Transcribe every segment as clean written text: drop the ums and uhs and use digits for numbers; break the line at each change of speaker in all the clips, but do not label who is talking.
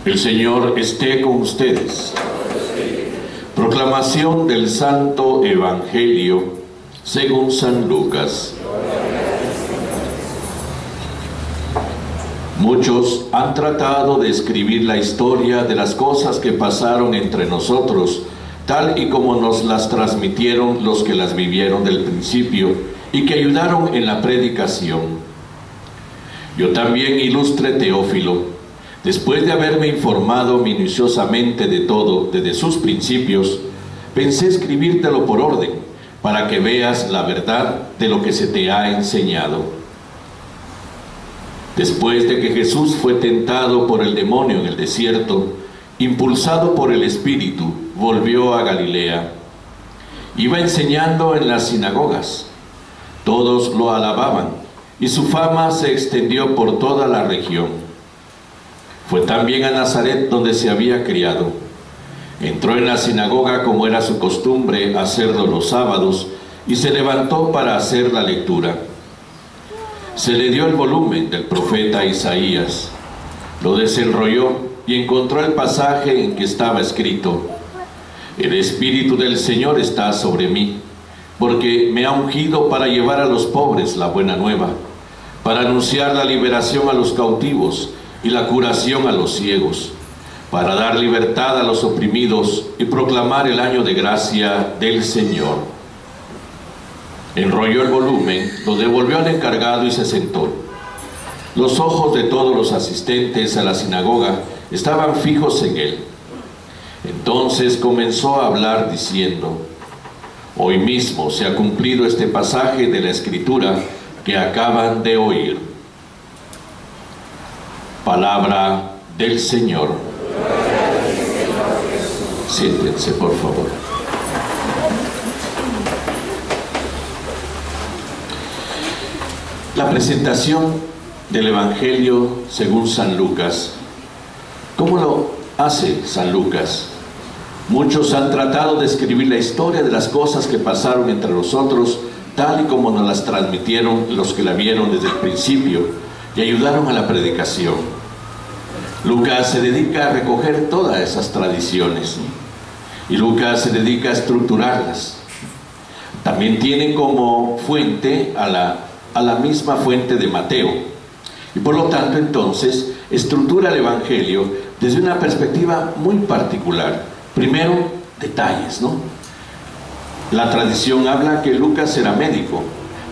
El Señor esté con ustedes. Proclamación del Santo Evangelio según San Lucas. Muchos han tratado de escribir la historia de las cosas que pasaron entre nosotros, tal y como nos las transmitieron los que las vivieron del principio y que ayudaron en la predicación. Yo también, ilustre Teófilo, después de haberme informado minuciosamente de todo desde sus principios, pensé escribírtelo por orden, para que veas la verdad de lo que se te ha enseñado. Después de que Jesús fue tentado por el demonio en el desierto, impulsado por el Espíritu, volvió a Galilea. Iba enseñando en las sinagogas. Todos lo alababan, y su fama se extendió por toda la región. Fue también a Nazaret, donde se había criado. Entró en la sinagoga, como era su costumbre hacerlo los sábados, y se levantó para hacer la lectura. Se le dio el volumen del profeta Isaías. Lo desenrolló y encontró el pasaje en que estaba escrito: El Espíritu del Señor está sobre mí, porque me ha ungido para llevar a los pobres la buena nueva, para anunciar la liberación a los cautivos y la curación a los ciegos, para dar libertad a los oprimidos y proclamar el año de gracia del Señor. Enrolló el volumen, lo devolvió al encargado y se sentó. Los ojos de todos los asistentes a la sinagoga estaban fijos en él. Entonces comenzó a hablar diciendo: Hoy mismo se ha cumplido este pasaje de la Escritura que acaban de oír. Palabra del Señor. Siéntense, por favor. La presentación del Evangelio según San Lucas. ¿Cómo lo hace San Lucas? Muchos han tratado de escribir la historia de las cosas que pasaron entre nosotros, tal y como nos las transmitieron los que la vieron desde el principio y ayudaron a la predicación. Lucas se dedica a recoger todas esas tradiciones, y Lucas se dedica a estructurarlas. También tiene como fuente a la misma fuente de Mateo, y por lo tanto entonces estructura el Evangelio desde una perspectiva muy particular. Primero, detalles, ¿no? La tradición habla que Lucas era médico,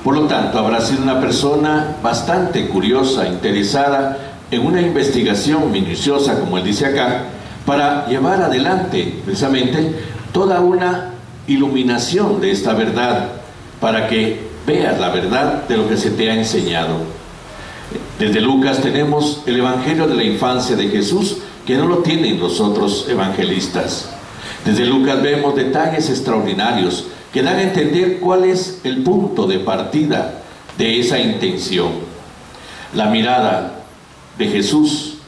por lo tanto habrá sido una persona bastante curiosa, interesada en una investigación minuciosa, como él dice acá, para llevar adelante precisamente toda una iluminación de esta verdad, para que veas la verdad de lo que se te ha enseñado. Desde Lucas tenemos el Evangelio de la infancia de Jesús, que no lo tienen los otros evangelistas. Desde Lucas vemos detalles extraordinarios que dan a entender cuál es el punto de partida de esa intención. La mirada de Jesús,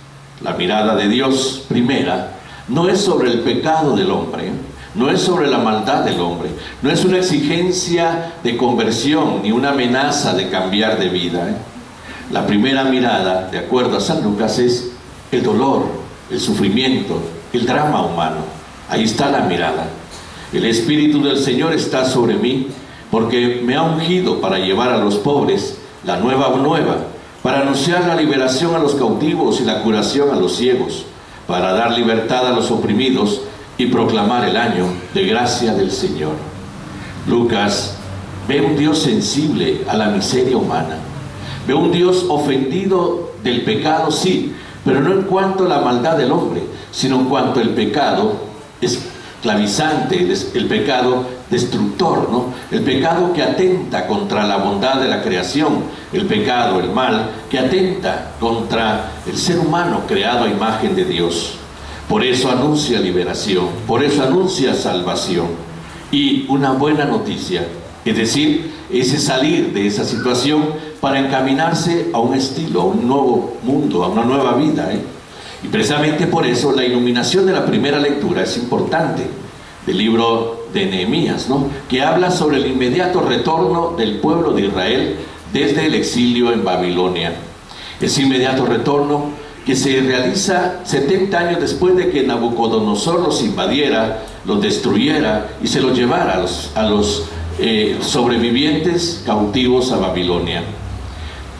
la mirada de Dios primera, no es sobre el pecado del hombre, no es sobre la maldad del hombre, no es una exigencia de conversión ni una amenaza de cambiar de vida. La primera mirada, de acuerdo a San Lucas, es el dolor, el sufrimiento, el drama humano. Ahí está la mirada. El Espíritu del Señor está sobre mí, porque me ha ungido para llevar a los pobres la nueva, para anunciar la liberación a los cautivos y la curación a los ciegos, para dar libertad a los oprimidos y proclamar el año de gracia del Señor. Lucas ve un Dios sensible a la miseria humana, ve un Dios ofendido del pecado, sí, pero no en cuanto a la maldad del hombre, sino en cuanto el pecado es esclavizante, el pecado destructor, ¿no? El pecado que atenta contra la bondad de la creación, el pecado, el mal, que atenta contra el ser humano creado a imagen de Dios. Por eso anuncia liberación, por eso anuncia salvación. Y una buena noticia, es decir, ese salir de esa situación para encaminarse a un estilo, a un nuevo mundo, a una nueva vida, Y precisamente por eso la iluminación de la primera lectura es importante, del libro de Nehemías, ¿no? Que habla sobre el inmediato retorno del pueblo de Israel desde el exilio en Babilonia. Ese inmediato retorno que se realiza 70 años después de que Nabucodonosor los invadiera, los destruyera y se los llevara a los sobrevivientes cautivos a Babilonia.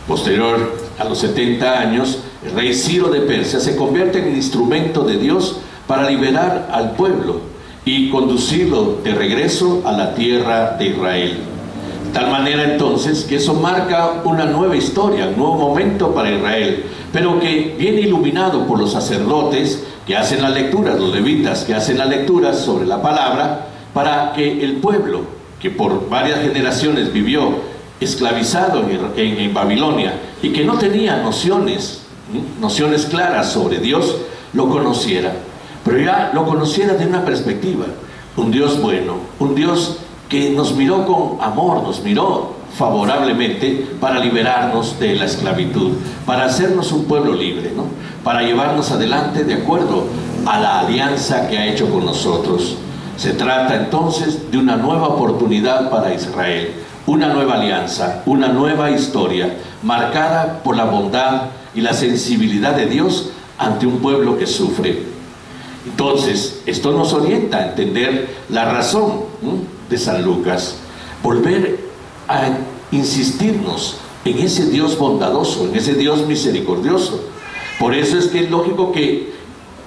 Posterior a los 70 años, el rey Ciro de Persia se convierte en instrumento de Dios para liberar al pueblo y conducirlo de regreso a la tierra de Israel. De tal manera entonces que eso marca una nueva historia, un nuevo momento para Israel, pero que viene iluminado por los sacerdotes que hacen las lecturas, los levitas que hacen las lecturas sobre la palabra, para que el pueblo, que por varias generaciones vivió esclavizado en Babilonia y que no tenía nociones claras sobre Dios, lo conociera, pero ya lo conociera de una perspectiva, un Dios bueno, un Dios que nos miró con amor, nos miró favorablemente para liberarnos de la esclavitud, para hacernos un pueblo libre, ¿no? Para llevarnos adelante de acuerdo a la alianza que ha hecho con nosotros. Se trata entonces de una nueva oportunidad para Israel, una nueva alianza, una nueva historia, marcada por la bondad y la sensibilidad de Dios ante un pueblo que sufre. Entonces, esto nos orienta a entender la razón de San Lucas, volver a insistirnos en ese Dios bondadoso, en ese Dios misericordioso. Por eso es que es lógico que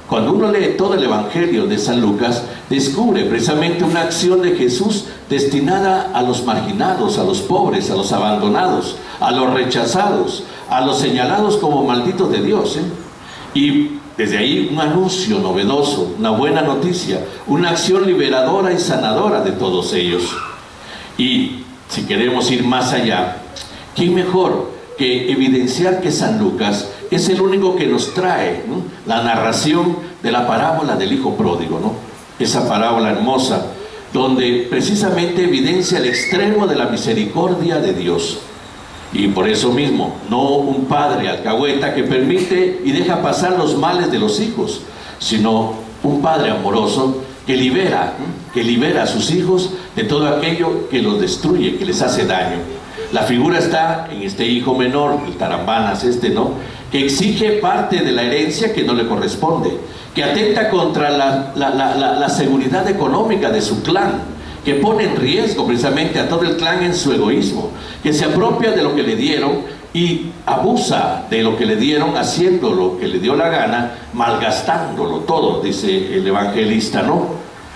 cuando uno lee todo el Evangelio de San Lucas, descubre precisamente una acción de Jesús destinada a los marginados, a los pobres, a los abandonados, a los rechazados, a los señalados como malditos de Dios, Y desde ahí un anuncio novedoso, una buena noticia, una acción liberadora y sanadora de todos ellos. Y si queremos ir más allá, ¿quién mejor que evidenciar que San Lucas es el único que nos trae la narración de la parábola del hijo pródigo, esa parábola hermosa, donde precisamente evidencia el extremo de la misericordia de Dios? Y por eso mismo, no un padre alcahueta que permite y deja pasar los males de los hijos, sino un padre amoroso que libera a sus hijos de todo aquello que los destruye, que les hace daño. La figura está en este hijo menor, el tarambanas que exige parte de la herencia que no le corresponde, que atenta contra la seguridad económica de su clan, que pone en riesgo precisamente a todo el clan en su egoísmo, que se apropia de lo que le dieron y abusa de lo que le dieron, haciendo lo que le dio la gana, malgastándolo todo, dice el evangelista,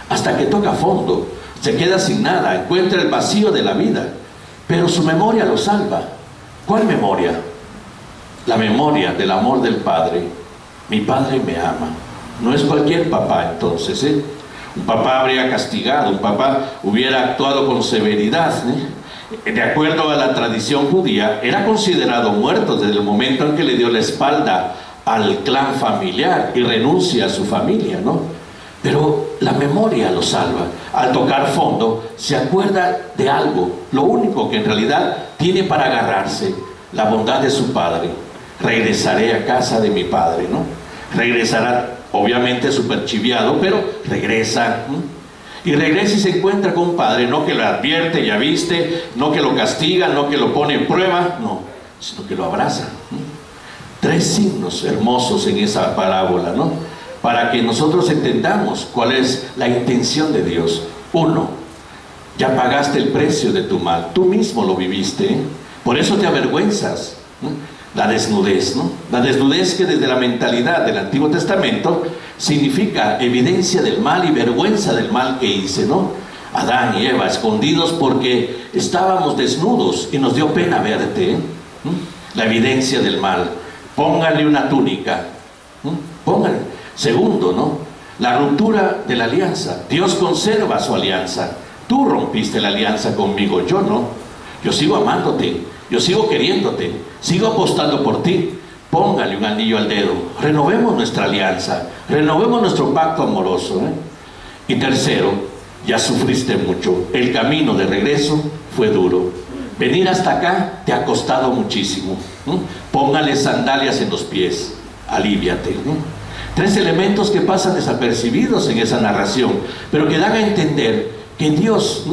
hasta que toca fondo, se queda sin nada, encuentra el vacío de la vida, pero su memoria lo salva. ¿Cuál memoria? La memoria del amor del Padre. Mi Padre me ama. No es cualquier papá entonces, Un papá habría castigado, un papá hubiera actuado con severidad, De acuerdo a la tradición judía, era considerado muerto desde el momento en que le dio la espalda al clan familiar y renuncia a su familia, Pero la memoria lo salva. Al tocar fondo, se acuerda de algo, lo único que en realidad tiene para agarrarse, la bondad de su Padre. Regresaré a casa de mi Padre, Regresará, obviamente súper chiviado, pero regresa. Y regresa y se encuentra con un padre, no que lo advierte, ya viste, no que lo castiga, no que lo pone en prueba, no, sino que lo abraza. 3 signos hermosos en esa parábola, para que nosotros entendamos cuál es la intención de Dios. 1, ya pagaste el precio de tu mal, tú mismo lo viviste, por eso te avergüenzas. La desnudez, La desnudez que desde la mentalidad del Antiguo Testamento significa evidencia del mal y vergüenza del mal que hice, Adán y Eva escondidos porque estábamos desnudos y nos dio pena verte, La evidencia del mal. Póngale una túnica, póngale. Segundo, la ruptura de la alianza. Dios conserva su alianza. Tú rompiste la alianza conmigo, yo no. Yo sigo amándote, yo sigo queriéndote, sigo apostando por ti. Póngale un anillo al dedo. Renovemos nuestra alianza, renovemos nuestro pacto amoroso. Y tercero, ya sufriste mucho. El camino de regreso fue duro. Venir hasta acá te ha costado muchísimo. Póngale sandalias en los pies. Alíviate. 3 elementos que pasan desapercibidos en esa narración, pero que dan a entender que Dios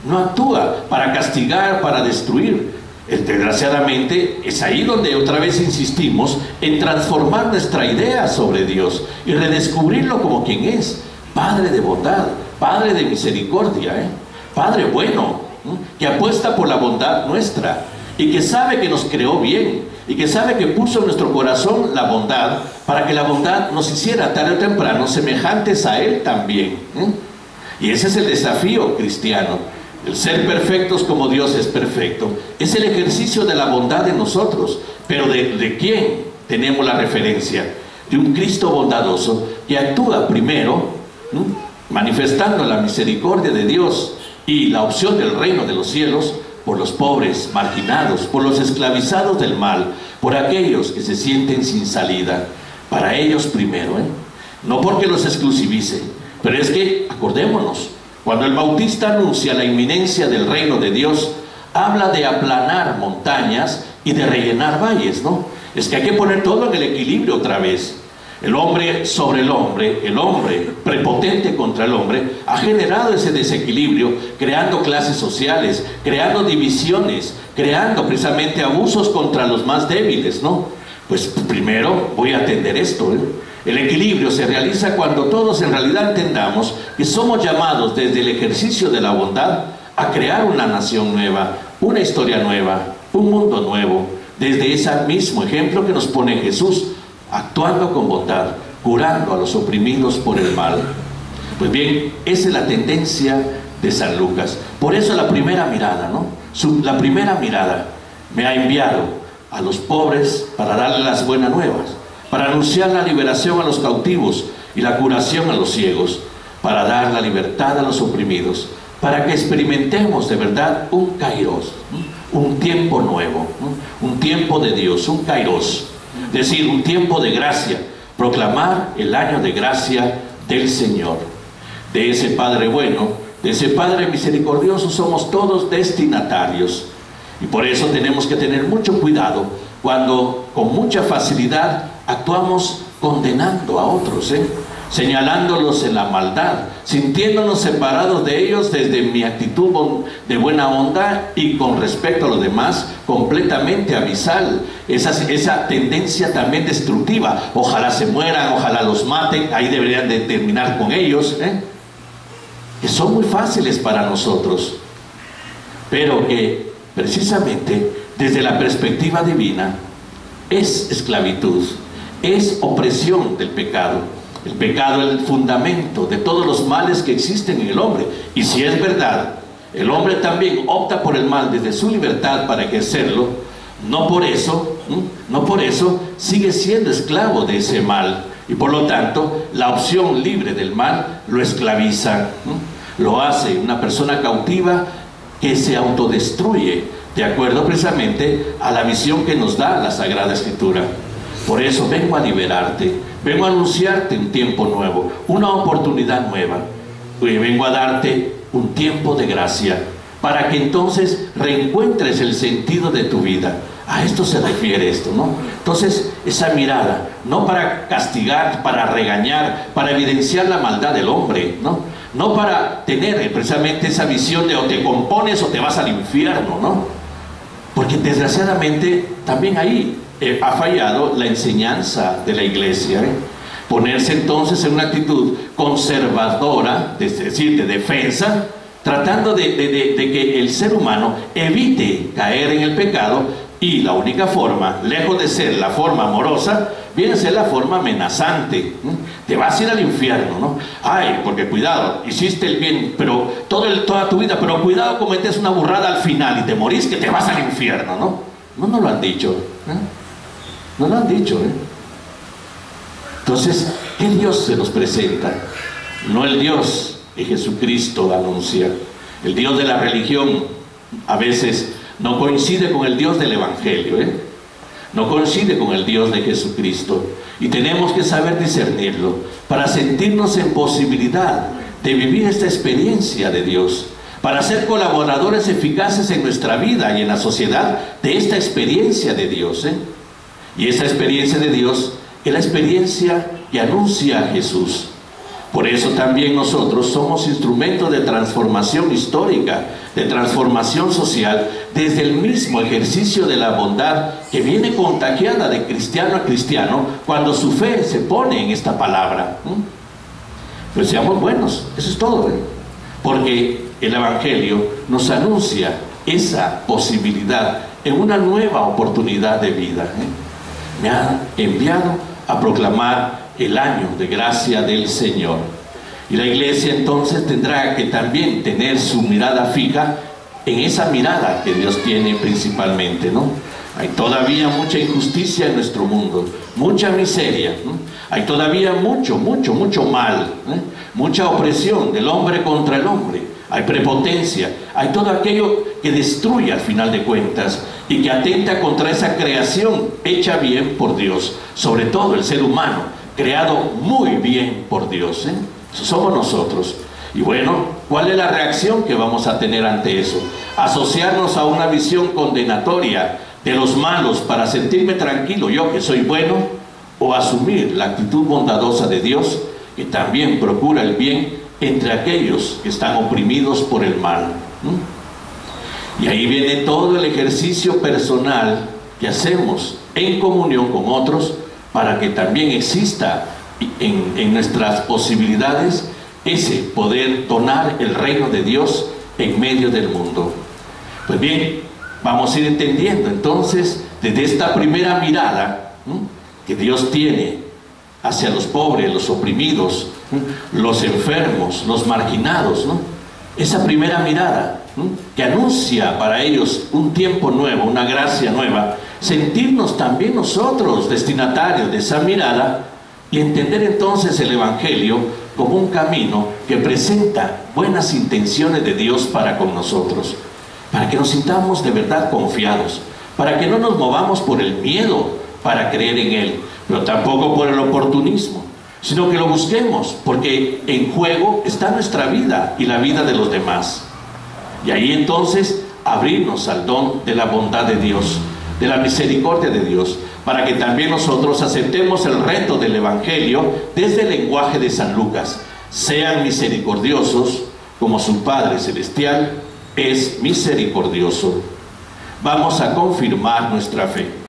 no actúa para castigar, para destruir. Desgraciadamente, es ahí donde otra vez insistimos en transformar nuestra idea sobre Dios y redescubrirlo como quien es: Padre de bondad, Padre de misericordia, Padre bueno, que apuesta por la bondad nuestra y que sabe que nos creó bien y que sabe que puso en nuestro corazón la bondad para que la bondad nos hiciera tarde o temprano semejantes a Él también. Y ese es el desafío cristiano. El ser perfectos como Dios es perfecto es el ejercicio de la bondad en nosotros. Pero ¿de quién tenemos la referencia? De un Cristo bondadoso que actúa primero manifestando la misericordia de Dios y la opción del reino de los cielos por los pobres, marginados, por los esclavizados del mal, por aquellos que se sienten sin salida. Para ellos primero, no porque los exclusivice, pero es que, acordémonos, cuando el Bautista anuncia la inminencia del reino de Dios, habla de aplanar montañas y de rellenar valles, ¿no? Es que hay que poner todo en el equilibrio otra vez. El hombre sobre el hombre prepotente contra el hombre, ha generado ese desequilibrio, creando clases sociales, creando divisiones, creando precisamente abusos contra los más débiles, ¿no? Pues primero voy a atender esto, El equilibrio se realiza cuando todos en realidad entendamos que somos llamados desde el ejercicio de la bondad a crear una nación nueva, una historia nueva, un mundo nuevo, desde ese mismo ejemplo que nos pone Jesús, actuando con bondad, curando a los oprimidos por el mal. Pues bien, esa es la tendencia de San Lucas. Por eso la primera mirada, ¿no? La primera mirada: me ha enviado a los pobres para darles las buenas nuevas, para anunciar la liberación a los cautivos y la curación a los ciegos, para dar la libertad a los oprimidos, para que experimentemos de verdad un kairos, un tiempo nuevo, un tiempo de Dios, un kairos, es decir, un tiempo de gracia, proclamar el año de gracia del Señor. De ese Padre bueno, de ese Padre misericordioso somos todos destinatarios, y por eso tenemos que tener mucho cuidado cuando con mucha facilidad actuamos condenando a otros, señalándolos en la maldad, sintiéndonos separados de ellos desde mi actitud de buena onda y con respecto a los demás completamente abisal. Esa tendencia también destructiva: ojalá se mueran, ojalá los maten, ahí deberían de terminar con ellos, que son muy fáciles para nosotros, pero que precisamente desde la perspectiva divina es esclavitud, es opresión del pecado. El pecado es el fundamento de todos los males que existen en el hombre. Y si es verdad, el hombre también opta por el mal desde su libertad para ejercerlo, no por eso sigue siendo esclavo de ese mal. Y por lo tanto, la opción libre del mal lo esclaviza, lo hace una persona cautiva que se autodestruye, de acuerdo precisamente a la visión que nos da la Sagrada Escritura. Por eso vengo a liberarte, vengo a anunciarte un tiempo nuevo, una oportunidad nueva. Vengo a darte un tiempo de gracia, para que entonces reencuentres el sentido de tu vida. A esto se refiere esto, ¿no? Entonces, esa mirada, no para castigar, para regañar, para evidenciar la maldad del hombre, no para tener precisamente esa visión de o te compones o te vas al infierno, ¿no? Porque desgraciadamente también ahí ha fallado la enseñanza de la iglesia, ponerse entonces en una actitud conservadora, es decir, de defensa, tratando de que el ser humano evite caer en el pecado, y la única forma, lejos de ser la forma amorosa, viene a ser la forma amenazante. Te vas a ir al infierno, ¿no? Ay, porque cuidado, hiciste el bien pero toda tu vida, pero cuidado, cometes una burrada al final y te morís, que te vas al infierno, ¿no? No lo han dicho, no lo han dicho, Entonces, ¿qué Dios se nos presenta? No el Dios que Jesucristo anuncia. El Dios de la religión a veces no coincide con el Dios del Evangelio, no coincide con el Dios de Jesucristo, y tenemos que saber discernirlo para sentirnos en posibilidad de vivir esta experiencia de Dios, para ser colaboradores eficaces en nuestra vida y en la sociedad de esta experiencia de Dios, Y esa experiencia de Dios es la experiencia que anuncia a Jesús. Por eso también nosotros somos instrumentos de transformación histórica, de transformación social, desde el mismo ejercicio de la bondad que viene contagiada de cristiano a cristiano cuando su fe se pone en esta palabra. Pues seamos buenos, eso es todo, porque el Evangelio nos anuncia esa posibilidad en una nueva oportunidad de vida. Me ha enviado a proclamar el año de gracia del Señor. Y la iglesia entonces tendrá que también tener su mirada fija en esa mirada que Dios tiene principalmente, ¿no? Hay todavía mucha injusticia en nuestro mundo, mucha miseria, ¿no? Hay todavía mucho mal, mucha opresión del hombre contra el hombre, hay prepotencia, hay todo aquello que destruye al final de cuentas y que atenta contra esa creación hecha bien por Dios, sobre todo el ser humano, creado muy bien por Dios, Eso somos nosotros. Y bueno, ¿cuál es la reacción que vamos a tener ante eso? Asociarnos a una visión condenatoria de los malos para sentirme tranquilo, yo que soy bueno, o asumir la actitud bondadosa de Dios, que también procura el bien entre aquellos que están oprimidos por el mal. Y ahí viene todo el ejercicio personal que hacemos en comunión con otros, para que también exista en nuestras posibilidades ese poder donar el reino de Dios en medio del mundo. Pues bien, vamos a ir entendiendo entonces desde esta primera mirada que Dios tiene hacia los pobres, los oprimidos, los enfermos, los marginados, esa primera mirada que anuncia para ellos un tiempo nuevo, una gracia nueva, sentirnos también nosotros destinatarios de esa mirada y entender entonces el Evangelio como un camino que presenta buenas intenciones de Dios para con nosotros, para que nos sintamos de verdad confiados, para que no nos movamos por el miedo para creer en Él, pero tampoco por el oportunismo, sino que lo busquemos, porque en juego está nuestra vida y la vida de los demás. Y ahí entonces abrirnos al don de la bondad de Dios, de la misericordia de Dios, para que también nosotros aceptemos el reto del Evangelio desde el lenguaje de San Lucas. Sean misericordiosos como su Padre Celestial es misericordioso. Vamos a confirmar nuestra fe.